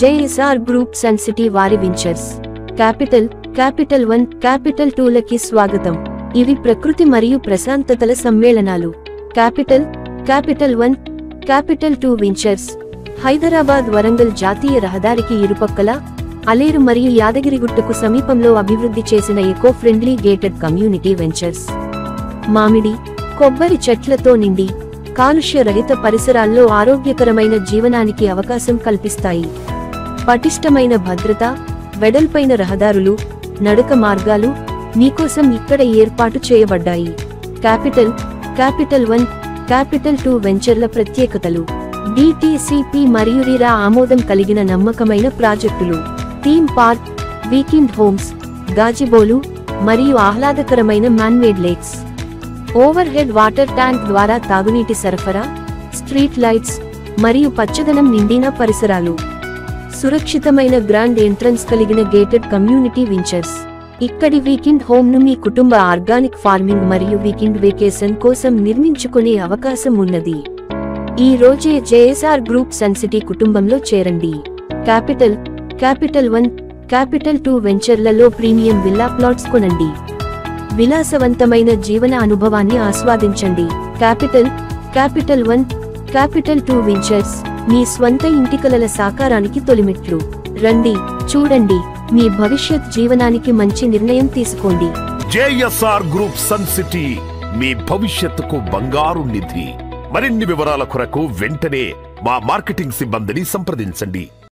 JSR Group Sun City వారి ventures capital 1, capital 2 లకి స్వాగతం. ఇవి ప్రకృతి మరియు ప్రశాంతతల సమ్మేళనాలు. Capital 1, capital 2 ventures Hyderabad Warangal జాతీయ రహదారికి ఇరుపక్కల అలేరు మరియు యాదగిరిగుట్టకు సమీపంలో అభివృద్ధి చేసిన eco friendly gated community ventures. మామిడి, కొబ్బరి చెట్లతో నిండి కాలుష్య రహిత పరిసరాల్లో ఆరోగ్యకరమైన జీవనానికి అవకాశం కల్పిస్తాయి. పటిష్టమైన భద్రత, వెడల్పైన రహదారులు, నడక మార్గాలు మీకోసం ఇక్కడ ఏర్పాటు చేయబడ్డాయి. క్యాపిటల్ 1, క్యాపిటల్ 2 వెంచర్ల ప్రత్యేకతలు: DTCP మరియు RERA ఆమోదం కలిగిన నమ్మకమైన ప్రాజెక్టులు, థీమ్ పార్క్, వీకెండ్ హోమ్స్, గాజిబోలు మరియు ఆహ్లాదకరమైన man-made lakes, over head water tank ద్వారా తాగునీటి సరఫరా, స్ట్రీట్ లైట్స్ మరియు పచ్చదనం నిండిన పరిసరాలు. సురక్షితమైన గ్రాండ్ ఎంట్రన్స్ కలిగిన గేటెడ్ కమ్యూనిటీ వెంచర్స్. ఇక్కడి వీకెండ్ హోమ్ ను మీ కుటుంబ ఆర్గానిక్ ఫార్మింగ్ మరియు వీకెండ్ వెకేషన్ కోసం నిర్మించుకునే అవకాశం ఉన్నది. ఈ రోజే JSR గ్రూప్ సన్ సిటీ కుటుంబంలో చేరండి. క్యాపిటల్ 1, క్యాపిటల్ 2 వెంచర్లలో ప్రీమియం విల్లా ప్లాట్స్ కొనండి. విలాసవంతమైన జీవన అనుభవాన్ని ఆస్వాదించండి. క్యాపిటల్ 1, క్యాపిటల్ 2 వెంచర్స్ మీ స్వంత ఇంటి కలల సాకారానికి తొలిమెట్లు. రండి, చూడండి, మీ భవిష్యత్ జీవనానికి మంచి నిర్ణయం తీసుకోండి. JSR గ్రూప్ సన్ సిటీ మీ భవిష్యత్తుకు బంగారు నిధి. మరిన్ని వివరాల కొరకు వెంటనే మా మార్కెటింగ్ సిబ్బందిని సంప్రదించండి.